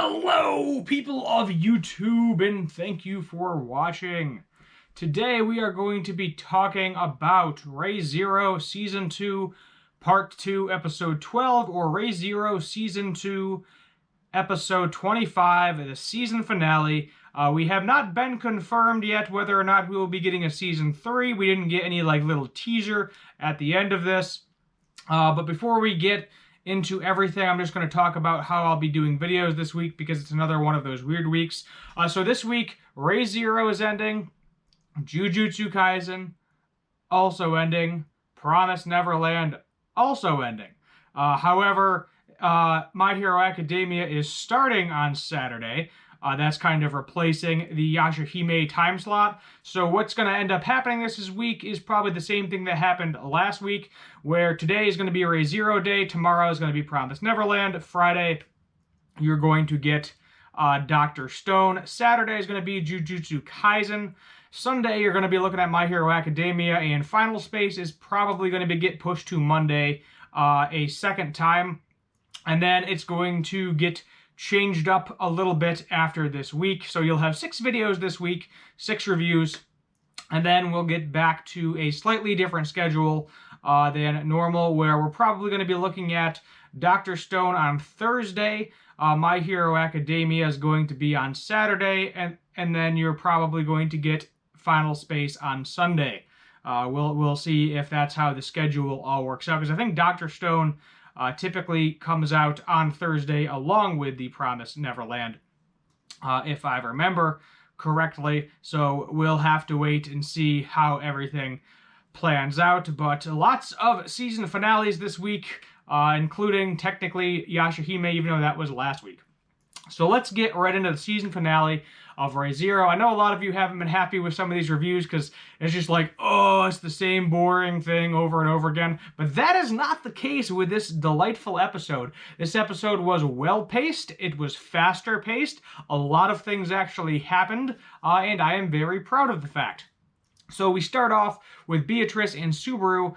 Hello, people of YouTube, and thank you for watching. Today we are going to be talking about Re:Zero Season 2, Part 2, Episode 12, or Re:Zero Season 2, Episode 25, the season finale. We have not been confirmed yet whether or not we will be getting a Season 3. We didn't get any little teaser at the end of this. But before we get into everything, I'm just going to talk about how I'll be doing videos this week because it's another one of those weird weeks. So this week, Re:Zero is ending, Jujutsu Kaisen also ending, Promise Neverland also ending. However, My Hero Academia is starting on Saturday. That's kind of replacing the Yashahime time slot. So what's going to end up happening this week is probably the same thing that happened last week, where today is going to be Re:Zero Day, tomorrow is going to be Promised Neverland, Friday you're going to get Dr. Stone, Saturday is going to be Jujutsu Kaisen, Sunday you're going to be looking at My Hero Academia, and Final Space is probably going to get pushed to Monday a second time, and then it's going to get changed up a little bit after this week. So you'll have 6 videos this week, 6 reviews, and then we'll get back to a slightly different schedule than normal, where we're probably going to be looking at Dr. Stone on Thursday, My Hero Academia is going to be on Saturday, and then you're probably going to get Final Space on Sunday. We'll see if that's how the schedule all works out, because I think Dr. Stone typically comes out on Thursday along with the Promised Neverland, if I remember correctly. So we'll have to wait and see how everything plans out. But lots of season finales this week, including technically Yashahime, even though that was last week. So let's get right into the season finale of Re:Zero. I know a lot of you haven't been happy with some of these reviews because it's just like, oh, it's the same boring thing over and over again. But that is not the case with this delightful episode. This episode was well-paced. It was faster-paced. A lot of things actually happened, and I am very proud of the fact. So we start off with Beatrice and Subaru.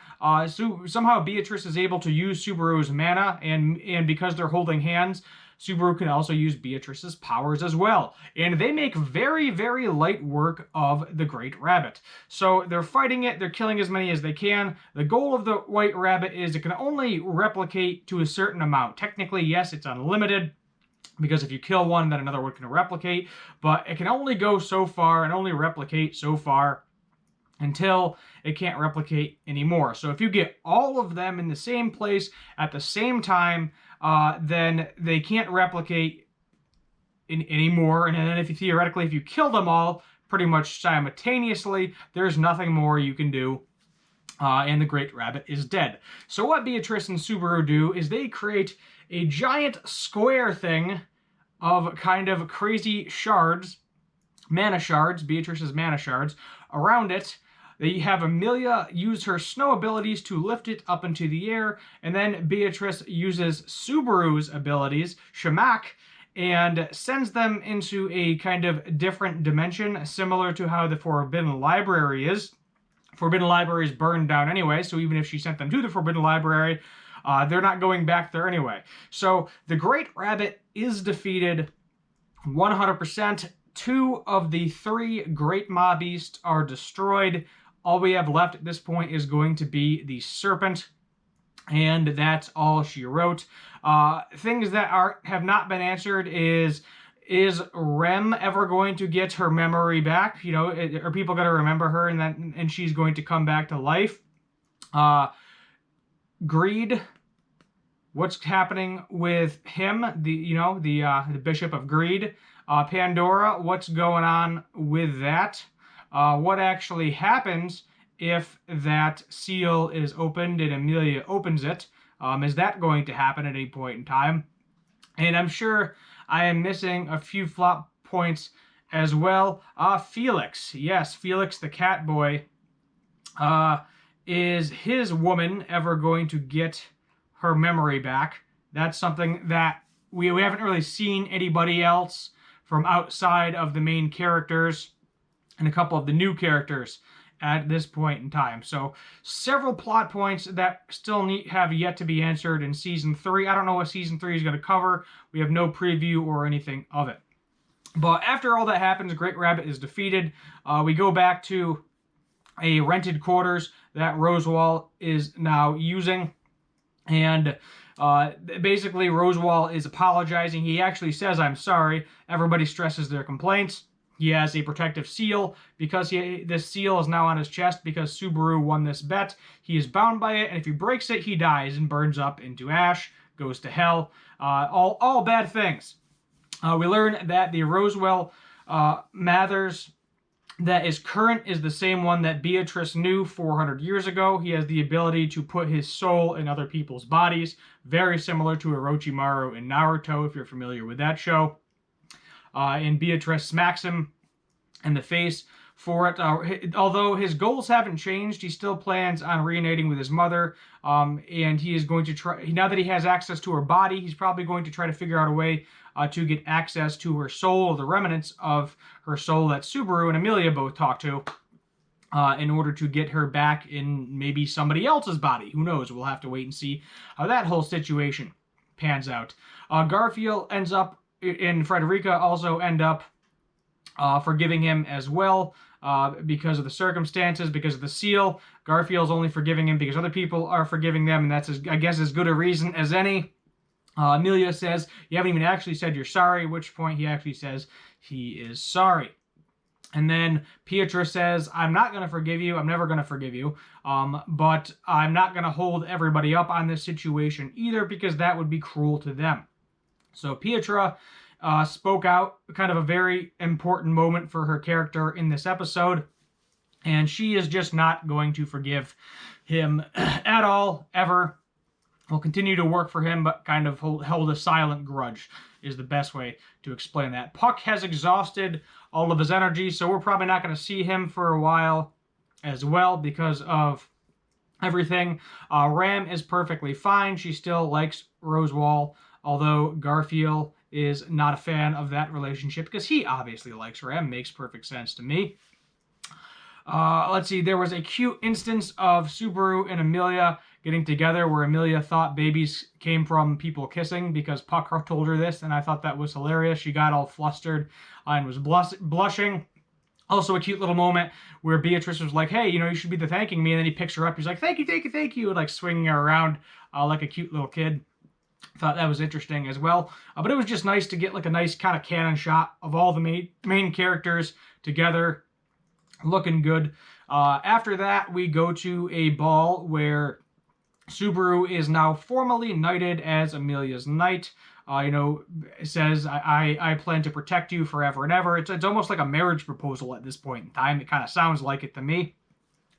Somehow Beatrice is able to use Subaru's mana, and because they're holding hands, Subaru can also use Beatrice's powers as well. And they make very, very light work of the Great Rabbit. So they're fighting it, they're killing as many as they can. The goal of the White Rabbit is it can only replicate to a certain amount. Technically, yes, it's unlimited, because if you kill one, then another one can replicate. But it can only go so far and only replicate so far until it can't replicate anymore. So if you get all of them in the same place at the same time, then they can't replicate anymore. And then if you kill them all pretty much simultaneously, there's nothing more you can do, and the Great Rabbit is dead. So what Beatrice and Subaru do is they create a giant square thing of kind of crazy shards, mana shards, Beatrice's mana shards, around it. They have Amelia use her snow abilities to lift it up into the air, and then Beatrice uses Subaru's abilities, Shamak, and sends them into a kind of different dimension, similar to how the Forbidden Library is. Forbidden Library is burned down anyway, so even if she sent them to the Forbidden Library, they're not going back there anyway. So the Great Rabbit is defeated 100%. 2 of the 3 Great Maw Beasts are destroyed. All we have left at this point is going to be the Serpent, and that's all she wrote. Things that have not been answered is Rem ever going to get her memory back? You know, are people going to remember her and she's going to come back to life? Greed, what's happening with him? The Bishop of Greed. Pandora, what's going on with that? What actually happens if that seal is opened and Amelia opens it? Is that going to happen at any point in time? And I'm sure I am missing a few flop points as well. Felix, yes, Felix the cat boy. Is his woman ever going to get her memory back? That's something that we haven't really seen anybody else from outside of the main characters and a couple of the new characters at this point in time. So several plot points that still have yet to be answered in season 3. I don't know what season 3 is going to cover. We have no preview or anything of it. But after all that happens, Great Rabbit is defeated. We go back to a rented quarters that Roswaal is now using. And basically, Roswaal is apologizing. He actually says, "I'm sorry." Everybody stresses their complaints. He has a protective seal because this seal is now on his chest because Subaru won this bet. He is bound by it, and if he breaks it, he dies and burns up into ash, goes to hell. All bad things. We learn that the Roswaal Mathers that is current is the same one that Beatrice knew 400 years ago. He has the ability to put his soul in other people's bodies, very similar to Orochimaru in Naruto, if you're familiar with that show. And Beatrice smacks him in the face for it. Although his goals haven't changed, he still plans on reuniting with his mother. And he is going to try, now that he has access to her body, he's probably going to try to figure out a way to get access to her soul, or the remnants of her soul that Subaru and Emilia both talk to, in order to get her back in maybe somebody else's body. Who knows? We'll have to wait and see how that whole situation pans out. Garfield ends up, and Frederica also end up forgiving him as well, because of the circumstances, because of the seal. Garfield's only forgiving him because other people are forgiving them, and that's, I guess, as good a reason as any. Emilia says, "You haven't even actually said you're sorry," at which point he actually says he is sorry. And then Pietra says, "I'm not going to forgive you. I'm never going to forgive you. But I'm not going to hold everybody up on this situation either, because that would be cruel to them." So Pietra spoke out, kind of a very important moment for her character in this episode. And she is just not going to forgive him at all, ever. Will continue to work for him, but kind of held a silent grudge is the best way to explain that. Puck has exhausted all of his energy, so we're probably not going to see him for a while as well because of everything. Ram is perfectly fine. She still likes Roswaal, although Garfield is not a fan of that relationship because he obviously likes Ram. Makes perfect sense to me. Let's see, there was a cute instance of Subaru and Emilia getting together where Emilia thought babies came from people kissing because Puck told her this, and I thought that was hilarious. She got all flustered and was blushing. Also a cute little moment where Beatrice was like, "Hey, you should be thanking me," and then he picks her up. He's like, "Thank you, thank you, thank you," like swinging her around like a cute little kid. Thought that was interesting as well. But it was just nice to get like a nice kind of cannon shot of all the main characters together, looking good. After that, we go to a ball where Subaru is now formally knighted as Emilia's knight. Says, I plan to protect you forever and ever. It's almost like a marriage proposal at this point in time. It kind of sounds like it to me.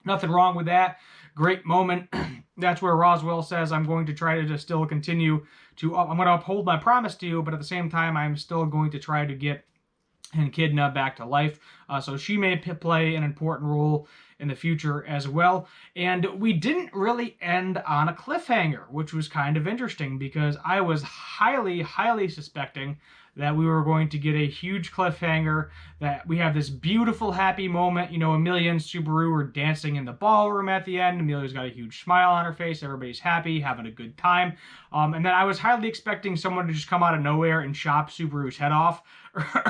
Nothing wrong with that. Great moment. That's where Roswaal says, "I'm going to try to just still continue to, I'm going to uphold my promise to you, but at the same time, I'm still going to try to get Echidna back to life." So she may play an important role in the future as well. And we didn't really end on a cliffhanger, which was kind of interesting because I was highly, highly suspecting that we were going to get a huge cliffhanger, that we have this beautiful, happy moment. Emilia and Subaru are dancing in the ballroom at the end. Emilia's got a huge smile on her face. Everybody's happy, having a good time. And then I was highly expecting someone to just come out of nowhere and chop Subaru's head off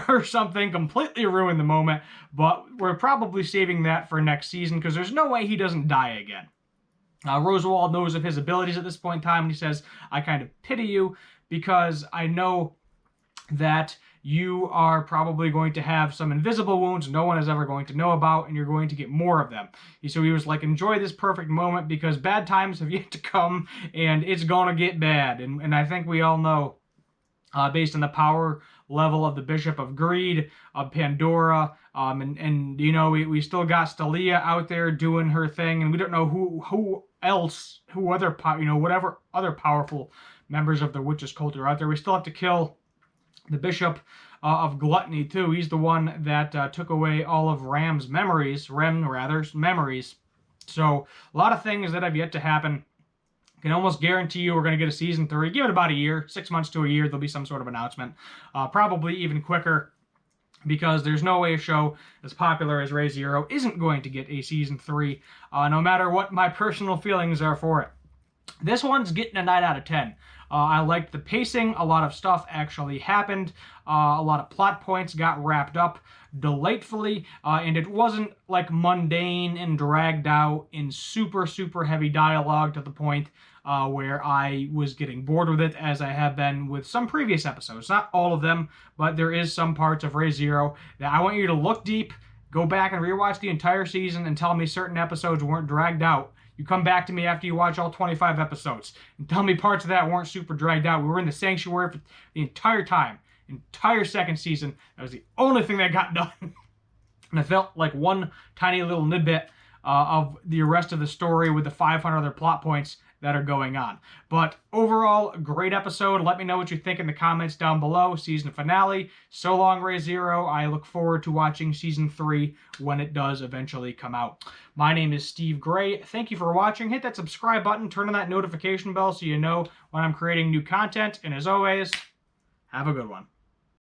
or something, completely ruin the moment. But we're probably saving that for next season because there's no way he doesn't die again. Roswaal knows of his abilities at this point in time, and he says, "I kind of pity you because I know that you are probably going to have some invisible wounds no one is ever going to know about, and you're going to get more of them." So he was like, "Enjoy this perfect moment because bad times have yet to come, and it's going to get bad." And I think we all know, based on the power level of the Bishop of Greed, of Pandora, and we still got Stalia out there doing her thing, and we don't know whatever other powerful members of the witches cult are out there. We still have to kill the Bishop of Gluttony too. He's the one that took away all of Rem's memories. So a lot of things that have yet to happen. Can almost guarantee you we're going to get a season 3. Give it about a year, 6 months to a year. There'll be some sort of announcement. Probably even quicker. because there's no way a show as popular as Re:Zero isn't going to get a season 3, no matter what my personal feelings are for it. This one's getting a 9 out of 10. I liked the pacing. A lot of stuff actually happened. A lot of plot points got wrapped up delightfully, and it wasn't like mundane and dragged out in super, super heavy dialogue to the point where I was getting bored with it, as I have been with some previous episodes. Not all of them, but there is some parts of Re:Zero that I want you to look deep, go back and rewatch the entire season, and tell me certain episodes weren't dragged out. You come back to me after you watch all 25 episodes and tell me parts of that weren't super dragged out. We were in the sanctuary for the entire time, entire second season. That was the only thing that got done. And it felt like one tiny little nidbit of the rest of the story with the 500 other plot points that are going on. But overall, great episode. Let me know what you think in the comments down below. Season finale. So long, Re:Zero. I look forward to watching season 3 when it does eventually come out. My name is Steve Gray. Thank you for watching. Hit that subscribe button. Turn on that notification bell so you know when I'm creating new content. And as always, have a good one.